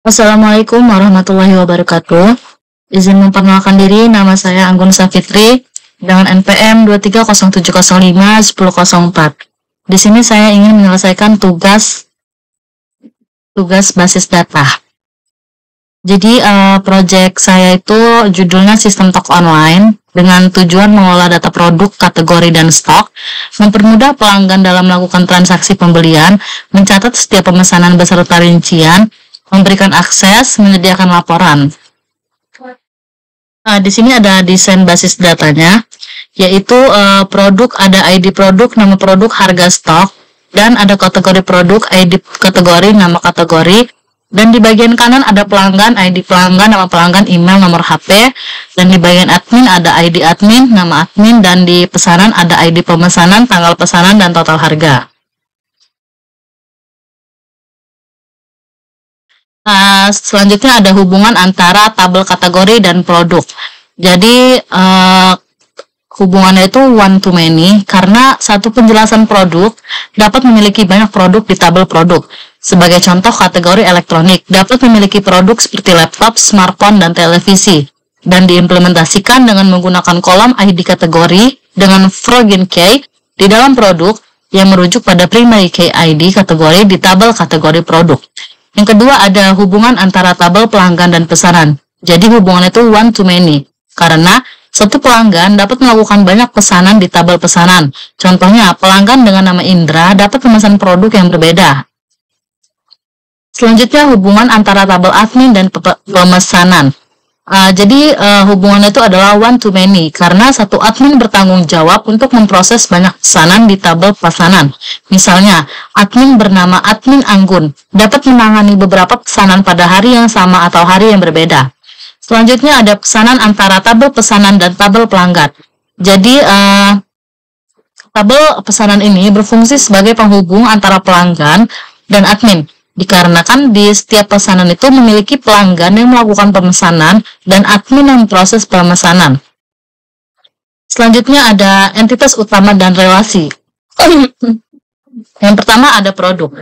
Assalamualaikum warahmatullahi wabarakatuh. Izin memperkenalkan diri, nama saya Anggun Safitri dengan NPM 230705104. Di sini saya ingin menyelesaikan tugas basis data. Jadi proyek saya itu judulnya Sistem Toko Online dengan tujuan mengolah data produk, kategori, dan stok, mempermudah pelanggan dalam melakukan transaksi pembelian, mencatat setiap pemesanan beserta rincian, memberikan akses, menyediakan laporan. Di sini ada desain basis datanya, yaitu produk, ada ID produk, nama produk, harga stok, dan ada kategori produk, ID kategori, nama kategori. Dan di bagian kanan ada pelanggan, ID pelanggan, nama pelanggan, email, nomor HP. Dan di bagian admin ada ID admin, nama admin. Dan di pesanan ada ID pemesanan, tanggal pesanan, dan total harga. Selanjutnya ada hubungan antara tabel kategori dan produk. Jadi hubungannya itu one to many karena satu penjelasan produk dapat memiliki banyak produk di tabel produk. Sebagai contoh, kategori elektronik dapat memiliki produk seperti laptop, smartphone, dan televisi, dan diimplementasikan dengan menggunakan kolom ID kategori dengan foreign key di dalam produk yang merujuk pada primary key ID kategori di tabel kategori produk. Yang kedua ada hubungan antara tabel pelanggan dan pesanan. Jadi hubungan itu one to many karena satu pelanggan dapat melakukan banyak pesanan di tabel pesanan. Contohnya, pelanggan dengan nama Indra dapat memesan produk yang berbeda. Selanjutnya, hubungan antara tabel admin dan pemesanan. Jadi hubungannya itu adalah one to many karena satu admin bertanggung jawab untuk memproses banyak pesanan di tabel pesanan. Misalnya, admin bernama admin Anggun dapat menangani beberapa pesanan pada hari yang sama atau hari yang berbeda. Selanjutnya ada pesanan antara tabel pesanan dan tabel pelanggan. Jadi tabel pesanan ini berfungsi sebagai penghubung antara pelanggan dan admin. Dikarenakan di setiap pesanan itu memiliki pelanggan yang melakukan pemesanan dan admin yang memproses pemesanan. Selanjutnya ada entitas utama dan relasi. Yang pertama ada produk.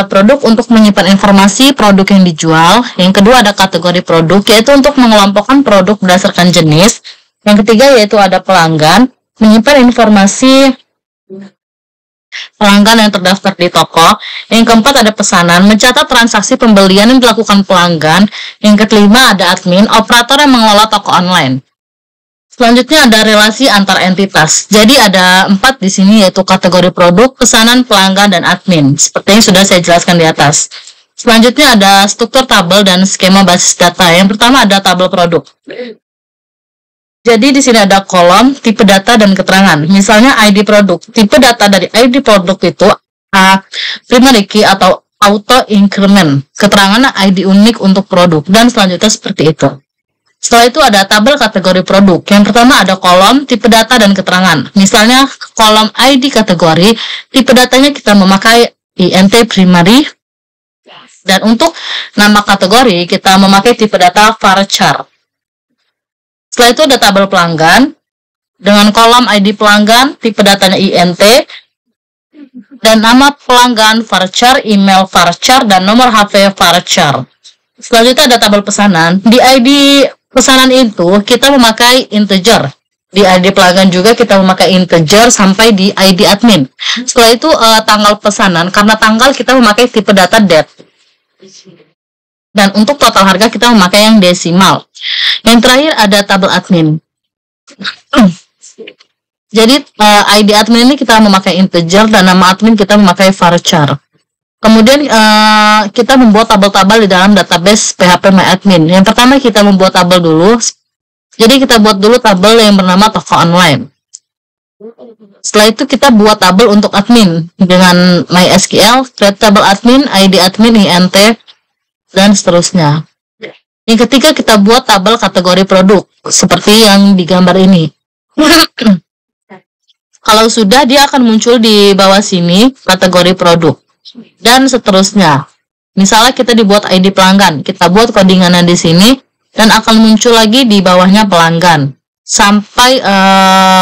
Produk untuk menyimpan informasi produk yang dijual. Yang kedua ada kategori produk, yaitu untuk mengelompokkan produk berdasarkan jenis. Yang ketiga yaitu ada pelanggan, menyimpan informasi pelanggan yang terdaftar di toko. Yang keempat ada pesanan, mencatat transaksi pembelian yang dilakukan pelanggan. Yang kelima ada admin, operator yang mengelola toko online. Selanjutnya ada relasi antar entitas. Jadi ada 4 di sini, yaitu kategori produk, pesanan, pelanggan, dan admin. Seperti yang sudah saya jelaskan di atas. Selanjutnya ada struktur tabel dan skema basis data. Yang pertama ada tabel produk. Jadi di sini ada kolom, tipe data, dan keterangan. Misalnya ID produk. Tipe data dari ID produk itu primary key atau auto increment. Keterangannya ID unik untuk produk. Dan selanjutnya seperti itu. Setelah itu ada tabel kategori produk. Yang pertama ada kolom, tipe data, dan keterangan. Misalnya kolom ID kategori, tipe datanya kita memakai INT primary. Dan untuk nama kategori kita memakai tipe data varchar. Setelah itu ada tabel pelanggan dengan kolom ID pelanggan, tipe datanya INT, dan nama pelanggan varchar, email varchar, dan nomor HP varchar. Selanjutnya ada tabel pesanan. Di ID pesanan itu kita memakai integer. Di ID pelanggan juga kita memakai integer sampai di ID admin. Setelah itu tanggal pesanan, karena tanggal kita memakai tipe data date. Dan untuk total harga kita memakai yang desimal. Yang terakhir ada tabel admin. Jadi ID admin ini kita memakai integer dan nama admin kita memakai varchar. Kemudian kita membuat tabel-tabel di dalam database PHPMyAdmin. Yang pertama kita membuat tabel dulu. Jadi kita buat dulu tabel yang bernama toko online. Setelah itu kita buat tabel untuk admin dengan MySQL, create tabel admin, ID admin, INT, dan seterusnya. Yang ketiga kita buat tabel kategori produk seperti yang digambar ini. Kalau sudah, dia akan muncul di bawah sini kategori produk. Dan seterusnya. Misalnya kita dibuat ID pelanggan, kita buat codingannya di sini dan akan muncul lagi di bawahnya pelanggan sampai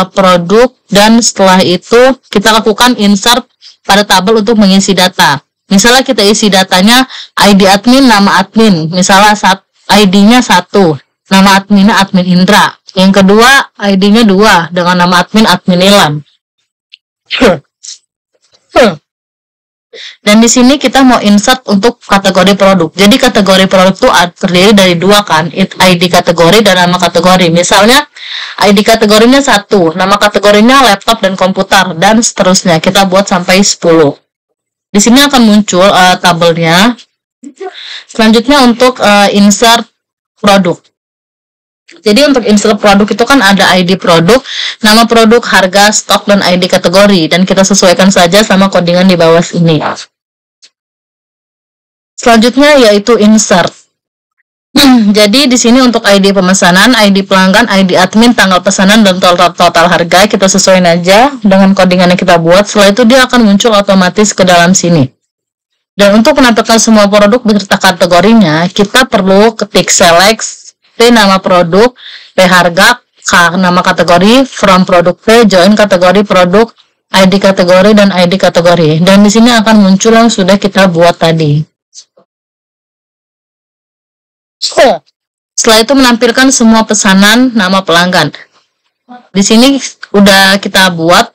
produk, dan setelah itu kita lakukan insert pada tabel untuk mengisi data. Misalnya kita isi datanya ID admin, nama admin. Misalnya ID-nya 1, nama adminnya admin Indra. Yang kedua, ID-nya 2 dengan nama admin Ilham. Dan di sini kita mau insert untuk kategori produk. Jadi kategori produk itu terdiri dari 2 kan, ID kategori dan nama kategori. Misalnya ID kategorinya 1, nama kategorinya laptop dan komputer, dan seterusnya. Kita buat sampai 10. Di sini akan muncul tabelnya. Selanjutnya untuk insert produk. Jadi untuk insert produk itu kan ada ID produk, nama produk, harga, stok, dan ID kategori. Dan kita sesuaikan saja sama codingan di bawah ini. Selanjutnya yaitu insert. Jadi di sini untuk ID pemesanan, ID pelanggan, ID admin, tanggal pesanan, dan total harga kita sesuaikan aja dengan codingan yang kita buat. Setelah itu dia akan muncul otomatis ke dalam sini. Dan untuk menampilkan semua produk beserta kategorinya, kita perlu ketik select P nama produk, P harga, K nama kategori, from produk P, join kategori produk, ID kategori, dan ID kategori. Dan di sini akan muncul yang sudah kita buat tadi. Setelah itu menampilkan semua pesanan, nama pelanggan. Di sini udah kita buat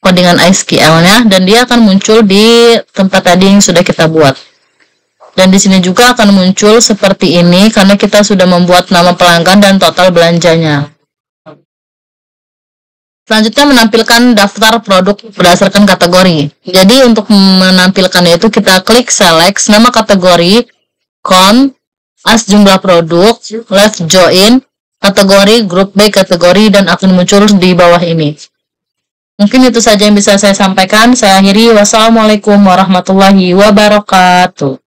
codingan SQL-nya, dan dia akan muncul di tempat tadi yang sudah kita buat. Dan di sini juga akan muncul seperti ini karena kita sudah membuat nama pelanggan dan total belanjanya. Selanjutnya menampilkan daftar produk berdasarkan kategori. Jadi untuk menampilkannya itu kita klik select nama kategori, count, as jumlah produk, left join, kategori, grup B kategori, dan akan muncul di bawah ini. Mungkin itu saja yang bisa saya sampaikan. Saya akhiri. Wassalamualaikum warahmatullahi wabarakatuh.